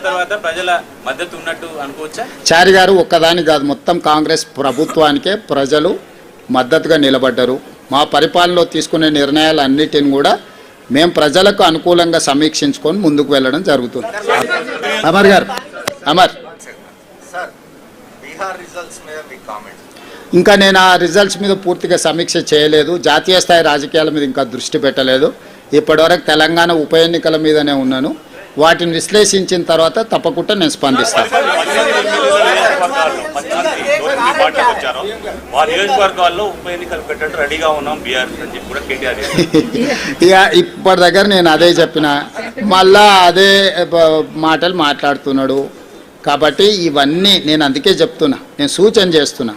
తర్వాత ప్రజల మద్దతు ఉన్నట్టు అనుకోవచ్చా? చారి గారు ఒక్కదాని కాదు, మొత్తం కాంగ్రెస్ ప్రభుత్వానికే ప్రజలు మద్దతుగా నిలబడ్డారు. మా పరిపాలనలో తీసుకునే నిర్ణయాలన్నిటిని కూడా మేము ప్రజలకు అనుకూలంగా సమీక్షించుకొని ముందుకు వెళ్ళడం జరుగుతుంది. అమర్ గారు, అమర్ ఇంకా నేను ఆ రిజల్ట్స్ మీద పూర్తిగా సమీక్ష చేయలేదు. జాతీయ స్థాయి రాజకీయాల మీద ఇంకా దృష్టి పెట్టలేదు. ఇప్పటివరకు తెలంగాణ ఉప ఎన్నికల మీదనే ఉన్నాను. వాటిని విశ్లేషించిన తర్వాత తప్పకుండా నేను స్పందిస్తాను. ఇక ఇప్పటి దగ్గర నేను అదే చెప్పిన, మళ్ళా అదే మాటలు మాట్లాడుతున్నాడు. కాబట్టి ఇవన్నీ నేను అందుకే చెప్తున్నా, నేను సూచన చేస్తున్నా.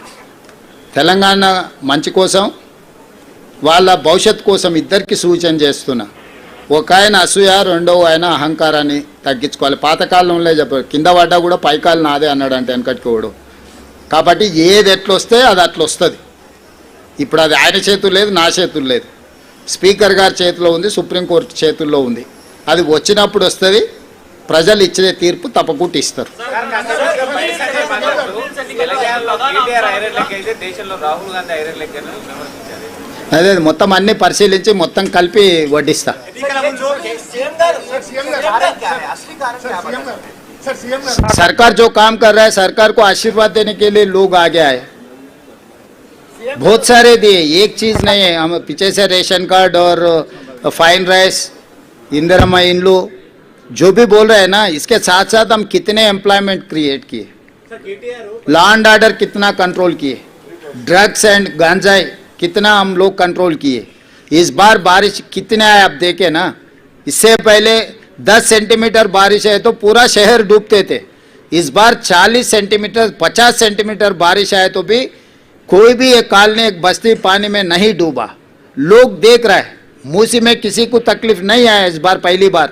తెలంగాణ మంచి కోసం, వాళ్ళ భవిష్యత్తు కోసం ఇద్దరికి సూచన చేస్తున్నా. ఒక ఆయన అసూయ, రెండవ ఆయన అహంకారాన్ని తగ్గించుకోవాలి. పాతకాలంలో చెప్పారు, కింద పడ్డా కూడా పైకాలు నాదే అన్నాడు అంటే వెనకటికోడు. కాబట్టి ఏది ఎట్లా వస్తే అది అట్లా వస్తుంది. ఇప్పుడు అది ఆయన చేతులు లేదు, నా చేతులు లేదు, స్పీకర్ గారి చేతిలో ఉంది, సుప్రీంకోర్టు చేతుల్లో ఉంది. అది వచ్చినప్పుడు వస్తుంది. ప్రజలు ఇచ్చే తీర్పు తప్పకుండా ఇస్తారు. అదే మొత్తం అన్ని పరిశీలించి మొత్తం కలిపి వడ్డిస్తా. सरकार जो काम कर रहा है, सरकार को आशीर्वाद देने के लिए लोग आगे आए, बहुत सारे दिए, एक चीज नहीं है. हम पीछे से रेशन कार्ड और फाइन राइस, इंदिरा इंड्लू जो भी बोल रहे हैं ना, इसके साथ साथ हम कितने एम्प्लॉयमेंट क्रिएट किए, लॉ एंड ऑर्डर कितना कंट्रोल किए, ड्रग्स एंड गांजाई कितना हम लोग कंट्रोल किए. इस बार बारिश कितने आए आप देखे ना. इससे पहले 10 सेंटीमीटर बारिश है तो पूरा शहर डूबते थे. इस बार 40 सेंटीमीटर 50 सेंटीमीटर बारिश आए तो भी कोई भी एक कॉलोनी, एक बस्ती पानी में नहीं डूबा. लोग देख रहे हैं, मूसी में किसी को तकलीफ नहीं आया. इस बार पहली बार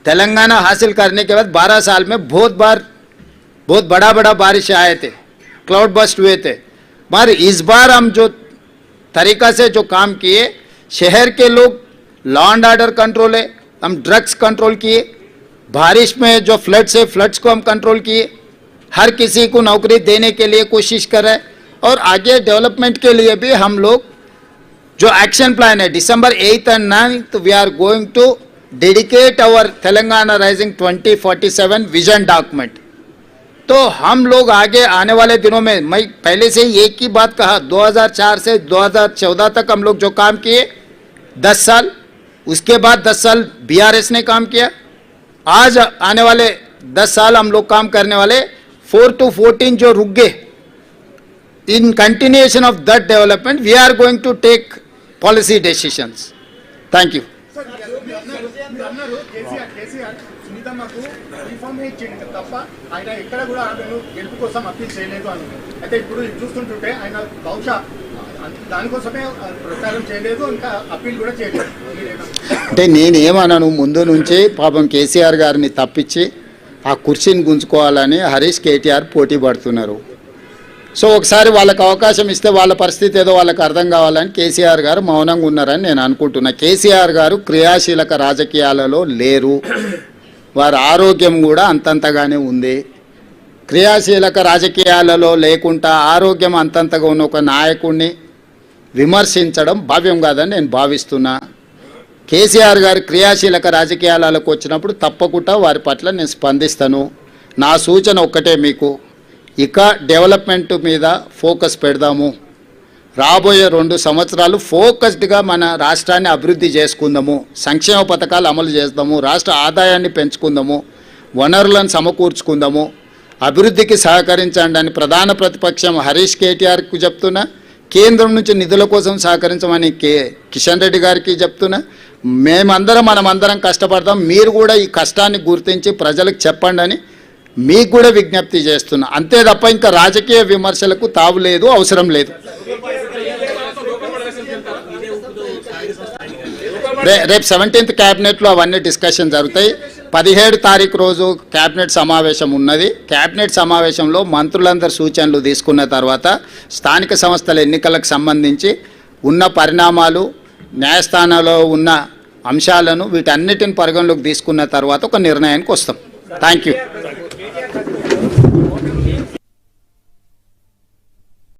तेलंगाना हासिल करने के बाद 12 साल में बहुत बड़ा बारिश आए थे, क्लाउड बस्ट हुए थे. मगर इस बार हम जो तरीका से जो काम किए, शहर के लोग लॉ एंड ऑर्डर कंट्रोल है, हम ड्रग्स कंट्रोल किए, बारिश में जो फ्लड्स है फ्लड्स को हम कंट्रोल किए, हर किसी को नौकरी देने के लिए कोशिश कर रहे हैं. और आगे डेवलपमेंट के लिए भी हम लोग जो एक्शन प्लान है, December 8th and 9th we are going to dedicate our Telangana Rising 2047 vision document. तो हम लोग आगे आने वाले दिनों में, मैं पहले से एक ही बात कहा, 2004 से 2014 तक हम लोग जो काम किए 10 साल, उसके बाद 10 साल BRS ने काम किया. आज आने वाले 10 साल हम लोग काम करने वाले. 4 to 14 जो रुक गए, in continuation of that development we are going to take policy decisions. Thank you. తప్ప ఆయన ఎక్కడ కూడా ఆమెను గెలుపు కోసం అప్పీల్ చేయలేదు అని. అయితే ఇప్పుడు చూస్తుంటుంటే ఆయన బహుశా దానికోసమే ప్రచారం చేయలేదు, ఇంకా అప్పీల్ కూడా చేయలేదు. అంటే నేనేమన్నాను, ముందు నుంచి పాపం కేసీఆర్ గారిని తప్పించి ఆ కుర్చీని గుంజుకోవాలని హరీష్, కేటీఆర్ పోటీ పడుతున్నారు. సో ఒకసారి వాళ్ళకి అవకాశం ఇస్తే వాళ్ళ పరిస్థితి ఏదో వాళ్ళకి అర్థం కావాలని కేసీఆర్ గారు మౌనంగా ఉన్నారని నేను అనుకుంటున్నా. కేసీఆర్ గారు క్రియాశీలక రాజకీయాలలో లేరు, వారి ఆరోగ్యం కూడా అంతంతగానే ఉంది. క్రియాశీలక రాజకీయాలలో లేకుండా ఆరోగ్యం అంతంతగా ఉన్న ఒక నాయకుడిని విమర్శించడం భావ్యం కాదని నేను భావిస్తున్నా. కేసీఆర్ గారు క్రియాశీలక రాజకీయాలకు వచ్చినప్పుడు తప్పకుండా వారి పట్ల నేను స్పందిస్తాను. నా సూచన ఒక్కటే మీకు, ఇక డెవలప్మెంట్ మీద ఫోకస్ పెడదాము. రాబోయే 2 సంవత్సరాలు ఫోకస్డ్గా మన రాష్ట్రాన్ని అభివృద్ధి చేసుకుందాము, సంక్షేమ పథకాలు అమలు చేద్దాము, రాష్ట్ర ఆదాయాన్ని పెంచుకుందాము, వనరులను సమకూర్చుకుందాము, అభివృద్ధికి సహకరించండి అని ప్రధాన ప్రతిపక్షం హరీష్, కేటీఆర్కి చెప్తున్నా. కేంద్రం నుంచి నిధుల కోసం సహకరించమని కిషన్ రెడ్డి గారికి చెప్తున్నా. మనమందరం కష్టపడతాం, మీరు కూడా ఈ కష్టాన్ని గుర్తించి ప్రజలకు చెప్పండి అని మీకు కూడా విజ్ఞప్తి చేస్తున్నా. అంతే తప్ప ఇంకా రాజకీయ విమర్శలకు తావు లేదు, అవసరం లేదు. రేపు 17th క్యాబినెట్లో అవన్నీ డిస్కషన్ జరుగుతాయి. 17 తారీఖు రోజు క్యాబినెట్ సమావేశం ఉన్నది. క్యాబినెట్ సమావేశంలో మంత్రులందరూ సూచనలు తీసుకున్న తర్వాత స్థానిక సంస్థల ఎన్నికలకు సంబంధించి ఉన్న పరిణామాలు, న్యాయస్థానాల్లో ఉన్న అంశాలను వీటన్నిటిని పరిగణలోకి తీసుకున్న తర్వాత ఒక నిర్ణయానికి వస్తాం. Thank you.